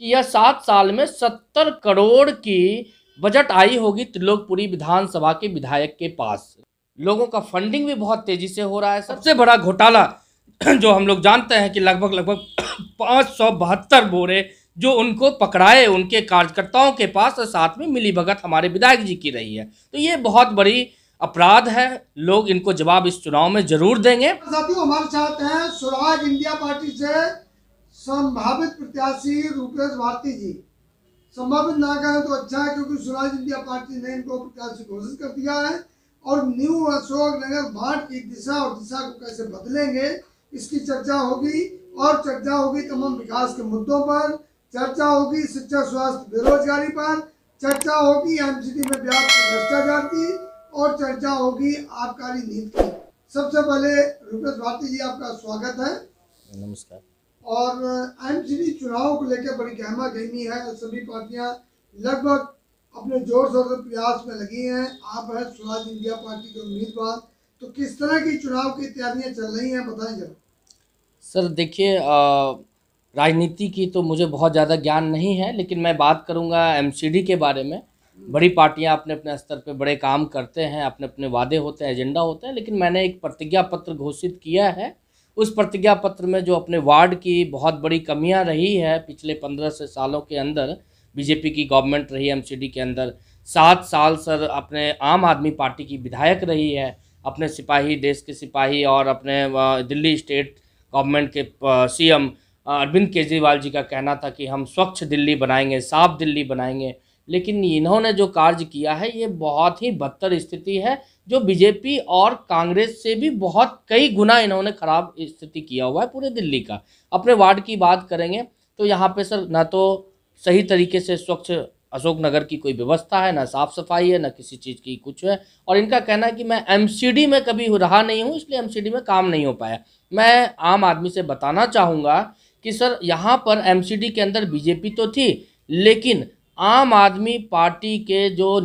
कि यह 7 साल में 70 करोड़ की बजट आई होगी त्रिलोकपुरी विधानसभा के विधायक के पास। लोगों का फंडिंग भी बहुत तेजी से हो रहा है। सबसे बड़ा घोटाला जो हम लोग जानते हैं कि लगभग 572 बोरे जो उनको पकड़ाए उनके कार्यकर्ताओं के पास और साथ में मिलीभगत हमारे विधायक जी की रही है। तो ये बहुत बड़ी अपराध है। लोग इनको जवाब इस चुनाव में जरूर देंगे। साथियों, हमारे साथ हैं स्वराज इंडिया पार्टी से संभावित प्रत्याशी रूपेश भारती जी। संभावित ना कहें तो अच्छा है, क्योंकि स्वराज इंडिया पार्टी ने इनको प्रत्याशी घोषित कर दिया है और न्यू अशोकनगर भाट की दिशा और दिशा को कैसे बदलेंगे इसकी चर्चा होगी। और चर्चा होगी तमाम विकास के मुद्दों पर, चर्चा होगी शिक्षा, स्वास्थ्य, बेरोजगारी पर, चर्चा होगी एमसीडी में व्याप्त भ्रष्टाचार की और चर्चा होगी आबकारी नीति की। सबसे पहले रूपेश भारती जी, आपका स्वागत है। नमस्कार। और एमसीडी चुनाव को लेकर बड़ी गहमा गहमी है। सभी पार्टियां लगभग अपने जोर शोर से प्रयास में लगी हैं। आप हैं स्वराज इंडिया पार्टी के उम्मीदवार, तो किस तरह की चुनाव की तैयारियां चल रही हैं, बताएं जरा। सर देखिए, राजनीति की तो मुझे बहुत ज़्यादा ज्ञान नहीं है, लेकिन मैं बात करूंगा एमसीडी के बारे में। बड़ी पार्टियां अपने अपने स्तर पे बड़े काम करते हैं, अपने अपने वादे होते हैं, एजेंडा होते हैं, लेकिन मैंने एक प्रतिज्ञा पत्र घोषित किया है। उस प्रतिज्ञा पत्र में जो अपने वार्ड की बहुत बड़ी कमियां रही है पिछले 15 से सालों के अंदर, बीजेपी की गवर्नमेंट रही एमसीडी के अंदर। 7 साल सर अपने आम आदमी पार्टी की विधायक रही है। अपने सिपाही, देश के सिपाही और अपने दिल्ली स्टेट गवर्नमेंट के सीएम अरविंद केजरीवाल जी का कहना था कि हम स्वच्छ दिल्ली बनाएंगे, साफ दिल्ली बनाएंगे। लेकिन इन्होंने जो कार्य किया है ये बहुत ही बदतर स्थिति है, जो बीजेपी और कांग्रेस से भी बहुत कई गुना इन्होंने खराब स्थिति किया हुआ है पूरे दिल्ली का। अपने वार्ड की बात करेंगे तो यहाँ पे सर ना तो सही तरीके से स्वच्छ अशोकनगर की कोई व्यवस्था है, ना साफ़ सफाई है, ना किसी चीज़ की कुछ है। और इनका कहना है कि मैं एमसीडी में कभी रहा नहीं हूँ, इसलिए एमसीडी में काम नहीं हो पाया। मैं आम आदमी से बताना चाहूँगा कि सर यहाँ पर एमसीडी के अंदर बीजेपी तो थी, लेकिन आम आदमी पार्टी के जो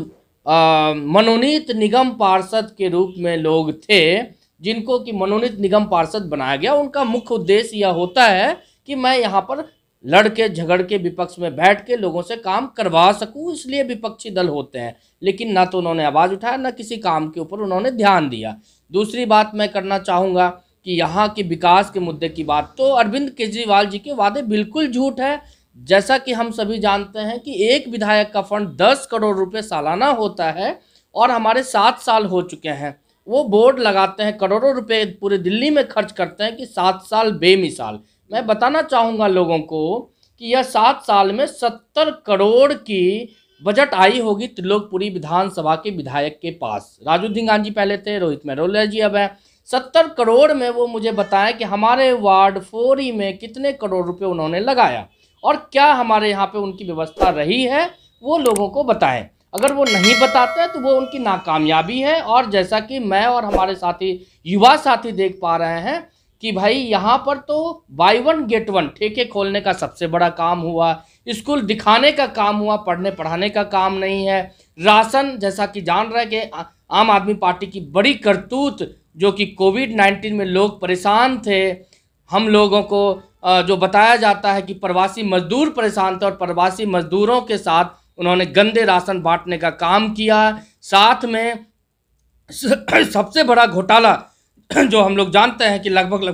मनोनीत निगम पार्षद के रूप में लोग थे, जिनको कि मनोनीत निगम पार्षद बनाया गया, उनका मुख्य उद्देश्य यह होता है कि मैं यहाँ पर लड़ के झगड़ के विपक्ष में बैठ के लोगों से काम करवा सकूं, इसलिए विपक्षी दल होते हैं। लेकिन ना तो उन्होंने आवाज़ उठाया, ना किसी काम के ऊपर उन्होंने ध्यान दिया। दूसरी बात मैं करना चाहूँगा कि यहाँ के विकास के मुद्दे की बात, तो अरविंद केजरीवाल जी के वादे बिल्कुल झूठ है। जैसा कि हम सभी जानते हैं कि एक विधायक का फंड 10 करोड़ रुपए सालाना होता है और हमारे 7 साल हो चुके हैं। वो बोर्ड लगाते हैं, करोड़ों रुपए पूरे दिल्ली में खर्च करते हैं कि 7 साल बेमिसाल। मैं बताना चाहूँगा लोगों को कि यह 7 साल में 70 करोड़ की बजट आई होगी त्रिलोकपुरी विधानसभा के विधायक के पास। राजू धिंगान जी पहले थे, रोहित मेहरोलिया जी अब है। 70 करोड़ में वो मुझे बताएं कि हमारे वार्ड 4 में कितने करोड़ रुपए उन्होंने लगाया और क्या हमारे यहाँ पे उनकी व्यवस्था रही है, वो लोगों को बताएं। अगर वो नहीं बताते तो वो उनकी नाकामयाबी है। और जैसा कि मैं और हमारे साथी, युवा साथी देख पा रहे हैं कि भाई यहाँ पर तो बाई वन गेट वन ठेके खोलने का सबसे बड़ा काम हुआ, स्कूल दिखाने का काम हुआ, पढ़ने पढ़ाने का काम नहीं है। राशन, जैसा कि जान रहे कि आम आदमी पार्टी की बड़ी करतूत, जो कि कोविड-19 में लोग परेशान थे, हम लोगों को जो बताया जाता है कि प्रवासी मजदूर परेशान थे और प्रवासी मजदूरों के साथ उन्होंने गंदे राशन बांटने का काम किया। साथ में सबसे बड़ा घोटाला जो हम लोग जानते हैं कि लगभग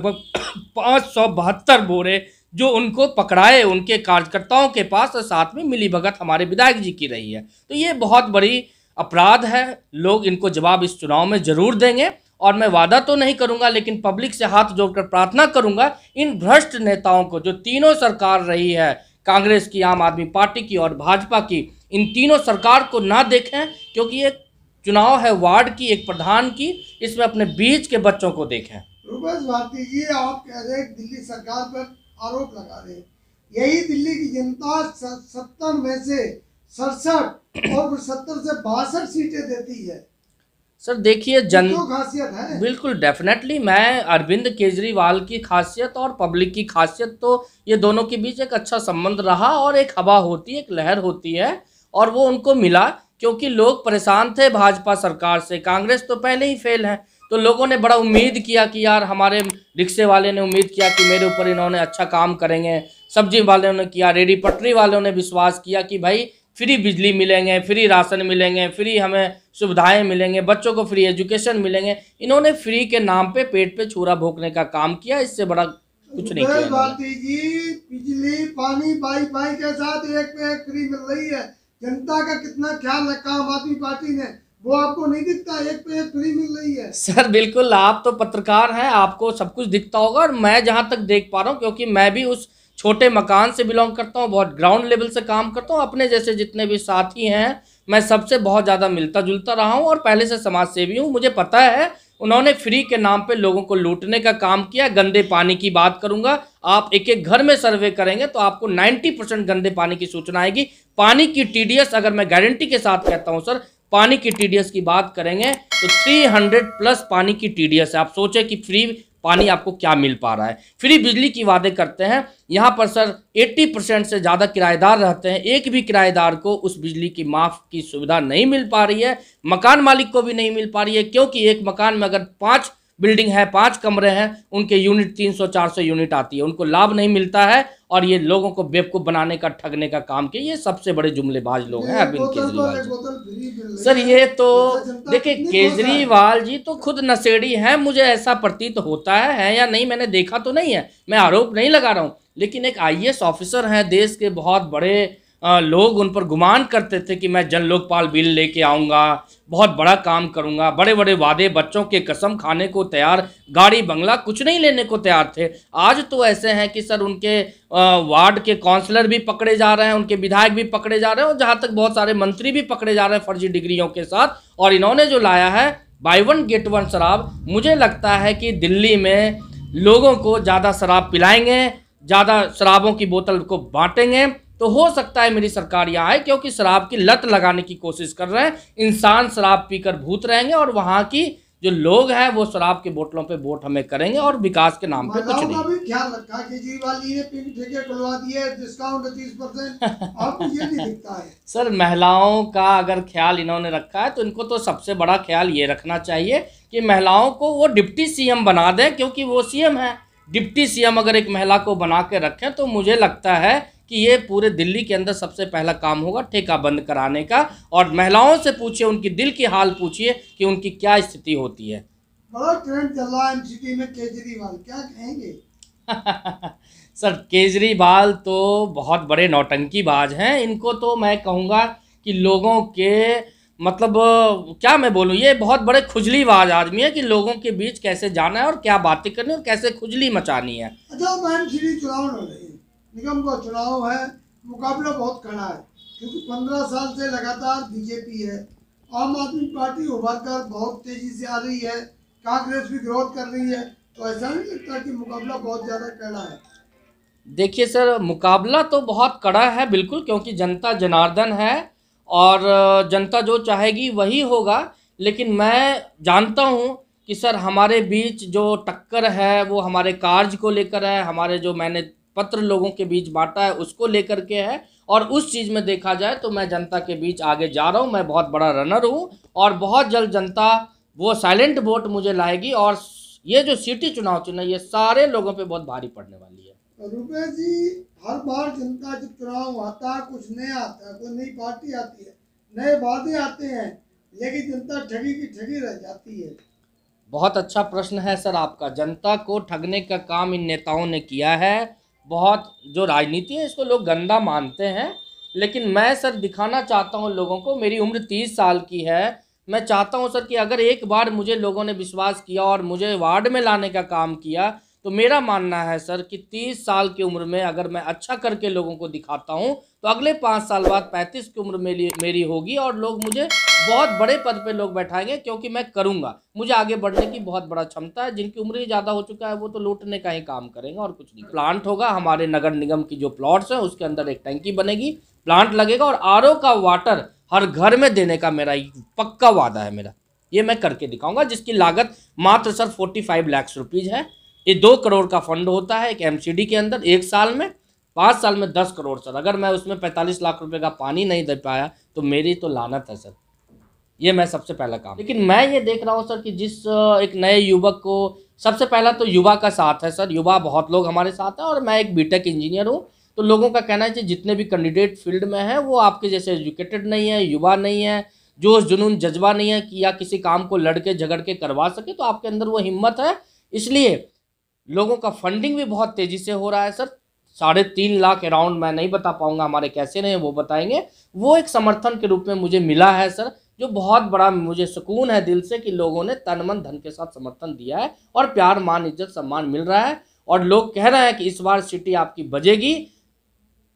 572 बोरे जो उनको पकड़ाए उनके कार्यकर्ताओं के पास और साथ में मिलीभगत हमारे विधायक जी की रही है। तो ये बहुत बड़ी अपराध है। लोग इनको जवाब इस चुनाव में जरूर देंगे। और मैं वादा तो नहीं करूंगा, लेकिन पब्लिक से हाथ जोड़कर प्रार्थना करूंगा इन भ्रष्ट नेताओं को, जो तीनों सरकार रही है, कांग्रेस की, आम आदमी पार्टी की और भाजपा की, इन तीनों सरकार को ना देखें, क्योंकि ये चुनाव है वार्ड की, एक प्रधान की, इसमें अपने बीच के बच्चों को देखें। रूपेश भारती जी, आप कह रहे हैं दिल्ली सरकार पर आरोप लगा रहे हैं, यही दिल्ली की जनता 70 में से 67 और 70 से 62 सीटें देती है। सर देखिए, खासियत है बिल्कुल डेफिनेटली, मैं अरविंद केजरीवाल की खासियत और पब्लिक की खासियत, तो ये दोनों के बीच एक अच्छा संबंध रहा और एक हवा होती है, एक लहर होती है, और वो उनको मिला क्योंकि लोग परेशान थे भाजपा सरकार से। कांग्रेस तो पहले ही फेल है, तो लोगों ने बड़ा उम्मीद किया कि यार, हमारे रिक्शे वाले ने उम्मीद किया कि मेरे ऊपर इन्होंने अच्छा काम करेंगे, सब्जी वालों ने किया, रेडी पटरी वालों ने विश्वास किया कि भाई फ्री बिजली मिलेंगे, फ्री राशन मिलेंगे, फ्री हमें सुविधाएं मिलेंगे, बच्चों को फ्री एजुकेशन मिलेंगे। इन्होंने फ्री के नाम पे पेट पे छुरा भोंकने का काम किया, इससे बड़ा कुछ नहीं किया। भारती जी, बिजली पानी वाईफाई के साथ एक पे एक फ्री मिल रही है। जनता का कितना ख्याल रखा आम आदमी पार्टी ने, वो आपको नहीं दिखता? एक पे एक फ्री मिल रही है। सर बिल्कुल, आप तो पत्रकार हैं, आपको सब कुछ दिखता होगा। और मैं जहां तक देख पा रहा हूं, क्योंकि मैं भी उस छोटे मकान से बिलोंग करता हूं, बहुत ग्राउंड लेवल से काम करता हूं, अपने जैसे जितने भी साथी हैं मैं सबसे बहुत ज़्यादा मिलता जुलता रहा हूं और पहले से समाज सेवी हूं। मुझे पता है उन्होंने फ्री के नाम पे लोगों को लूटने का काम किया। गंदे पानी की बात करूंगा, आप एक एक घर में सर्वे करेंगे तो आपको 90% गंदे पानी की सूचना आएगी। पानी की टीडीएस, अगर मैं गारंटी के साथ कहता हूं सर, पानी की टीडीएस की बात करेंगे तो 300 प्लस पानी की टीडीएस है। आप सोचें कि फ्री पानी आपको क्या मिल पा रहा है। फ्री बिजली की वादे करते हैं, यहाँ पर सर 80% से ज़्यादा किराएदार रहते हैं, एक भी किराएदार को उस बिजली की माफ़ की सुविधा नहीं मिल पा रही है, मकान मालिक को भी नहीं मिल पा रही है। क्योंकि एक मकान में अगर 5 बिल्डिंग है, 5 कमरे हैं, उनके यूनिट 300-400 यूनिट आती है, उनको लाभ नहीं मिलता है। और ये लोगों को बेवकूफ़ बनाने का, ठगने का काम किया। ये सबसे बड़े जुमलेबाज लोग हैं अरविंद केजरीवाल। सर ये तो देखिए, केजरीवाल जी तो खुद नशेड़ी हैं, मुझे ऐसा प्रतीत होता है या नहीं, मैंने देखा तो नहीं है, मैं आरोप नहीं लगा रहा हूँ। लेकिन एक आईएएस ऑफिसर हैं, देश के बहुत बड़े लोग उन पर गुमान करते थे कि मैं जन लोकपाल बिल लेके आऊँगा, बहुत बड़ा काम करूँगा, बड़े बड़े वादे, बच्चों के कसम खाने को तैयार, गाड़ी बंगला कुछ नहीं लेने को तैयार थे। आज तो ऐसे हैं कि सर उनके वार्ड के काउंसलर भी पकड़े जा रहे हैं, उनके विधायक भी पकड़े जा रहे हैं, और जहाँ तक बहुत सारे मंत्री भी पकड़े जा रहे हैं फर्जी डिग्रियों के साथ। और इन्होंने जो लाया है बाय वन गेट वन शराब, मुझे लगता है कि दिल्ली में लोगों को ज़्यादा शराब पिलाएंगे, ज़्यादा शराबों की बोतल को बांटेंगे, तो हो सकता है मेरी सरकार यहाँ आए। क्योंकि शराब की लत लगाने की कोशिश कर रहे हैं, इंसान शराब पीकर भूत रहेंगे और वहाँ की जो लोग हैं वो शराब के बोतलों पे वोट हमें करेंगे और विकास के नाम पे कुछ नहीं। भी ख्याल रखा केजरीवाल जी ने, पिंक ठेके खुलवा दिए, डिस्काउंट 30%, आपको ये नहीं दिखता है? सर महिलाओं का अगर ख्याल इन्होंने रखा है तो इनको तो सबसे बड़ा ख्याल ये रखना चाहिए कि महिलाओं को वो डिप्टी सीएम बना दें, क्योंकि वो सीएम है। डिप्टी सीएम अगर एक महिला को बना के रखें तो मुझे लगता है कि ये पूरे दिल्ली के अंदर सबसे पहला काम होगा ठेका बंद कराने का। और महिलाओं से पूछिए, उनकी दिल की हाल पूछिए कि उनकी क्या स्थिति होती है। बड़ा ट्रेंड चल रहा है एमसीडी में, केजरीवाल क्या कहेंगे? सर केजरीवाल तो बहुत बड़े नौटंकीबाज हैं, इनको तो मैं कहूँगा कि लोगों के मतलब क्या मैं बोलूँ, ये बहुत बड़े खुजलीबाज आदमी है कि लोगों के बीच कैसे जाना है और क्या बातें करनी है और कैसे खुजली मचानी है। अच्छा, एमसीडी चुनाव हो रही है, निगम का चुनाव है, मुकाबला बहुत कड़ा है, क्योंकि 15 साल से लगातार बीजेपी है, आम आदमी पार्टी उभर कर बहुत तेजी से आ रही है, कांग्रेस भी विरोध कर रही है, तो ऐसा नहीं लगता कि मुकाबला बहुत ज़्यादा कड़ा है? देखिए सर, मुकाबला तो बहुत कड़ा है बिल्कुल, क्योंकि जनता जनार्दन है और जनता जो चाहेगी वही होगा। लेकिन मैं जानता हूँ कि सर हमारे बीच जो टक्कर है वो हमारे कार्य को लेकर है, हमारे जो मैंने पत्र लोगों के बीच बांटा है उसको लेकर के है। और उस चीज़ में देखा जाए तो मैं जनता के बीच आगे जा रहा हूँ, मैं बहुत बड़ा रनर हूँ और बहुत जल्द जनता वो साइलेंट वोट मुझे लाएगी। और ये जो सिटी चुनाव चुना, ये सारे लोगों पे बहुत भारी पड़ने वाली है। रुपेश जी, हर बार जनता जब चुनाव आता है कुछ नया आता है, कोई नई पार्टी आती है, नए वादे आते हैं, लेकिन जनता ठगी की ठगी रह जाती है। बहुत अच्छा प्रश्न है सर आपका। जनता को ठगने का काम इन नेताओं ने किया है। बहुत जो राजनीति है इसको लोग गंदा मानते हैं, लेकिन मैं सर दिखाना चाहता हूँ लोगों को, मेरी उम्र 30 साल की है, मैं चाहता हूँ सर कि अगर एक बार मुझे लोगों ने विश्वास किया और मुझे वार्ड में लाने का काम किया, तो मेरा मानना है सर कि 30 साल की उम्र में अगर मैं अच्छा करके लोगों को दिखाता हूँ तो अगले 5 साल बाद 35 की उम्र मेरी होगी और लोग मुझे बहुत बड़े पद पे लोग बैठाएंगे, क्योंकि मैं करूँगा। मुझे आगे बढ़ने की बहुत बड़ा क्षमता है। जिनकी उम्र ही ज़्यादा हो चुका है वो तो लूटने का ही काम करेंगे और कुछ नहीं। प्लांट होगा हमारे नगर निगम की जो प्लॉट्स हैं उसके अंदर एक टंकी बनेगी, प्लांट लगेगा और आरओ का वाटर हर घर में देने का मेरा पक्का वादा है मेरा। ये मैं करके दिखाऊंगा, जिसकी लागत मात्र सर 45 लाख रुपीज़ है। ये 2 करोड़ का फंड होता है एक एमसीडी के अंदर, 1 साल में, 5 साल में 10 करोड़ सर। अगर मैं उसमें 45 लाख रुपए का पानी नहीं दे पाया तो मेरी तो लानत है सर। ये मैं सबसे पहला काम। लेकिन मैं ये देख रहा हूँ सर कि जिस एक नए युवक को, सबसे पहला तो युवा का साथ है सर, युवा बहुत लोग हमारे साथ हैं और मैं एक बीटेक इंजीनियर हूँ। तो लोगों का कहना है कि जितने भी कैंडिडेट फील्ड में हैं वो आपके जैसे एजुकेटेड नहीं है, युवा नहीं है, जोश जुनून जज्बा नहीं है कि या किसी काम को लड़के झगड़ के करवा सके, तो आपके अंदर वो हिम्मत है। इसलिए लोगों का फंडिंग भी बहुत तेज़ी से हो रहा है सर। 3.5 लाख अराउंड, मैं नहीं बता पाऊंगा, हमारे कैसे नहीं वो बताएंगे। वो एक समर्थन के रूप में मुझे मिला है सर, जो बहुत बड़ा मुझे सुकून है दिल से कि लोगों ने तन मन धन के साथ समर्थन दिया है और प्यार मान इज्जत सम्मान मिल रहा है। और लोग कह रहे हैं कि इस बार सिटी आपकी बजेगी,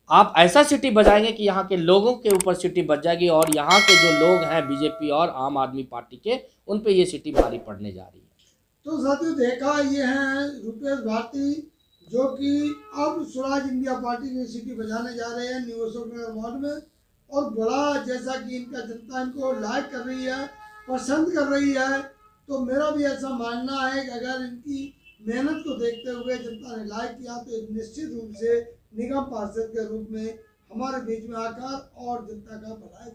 आप ऐसा सिटी बजाएंगे कि यहाँ के लोगों के ऊपर सिटी बज जाएगी और यहाँ के जो लोग हैं बीजेपी और आम आदमी पार्टी के, उन पे ये सिटी भारी पड़ने जा रही है। तो साथियों देखा, ये हैं रुपेश भारती जो कि अब स्वराज इंडिया पार्टी की सिटी बजाने जा रहे हैं न्यू अशोक नगर वार्ड में। और बड़ा जैसा कि इनका जनता इनको लाइक कर रही है, पसंद कर रही है, तो मेरा भी ऐसा मानना है कि अगर इनकी मेहनत को देखते हुए जनता ने लाइक किया तो निश्चित रूप से निगम पार्षद के रूप में हमारे बीच में आकर और जनता का भलाई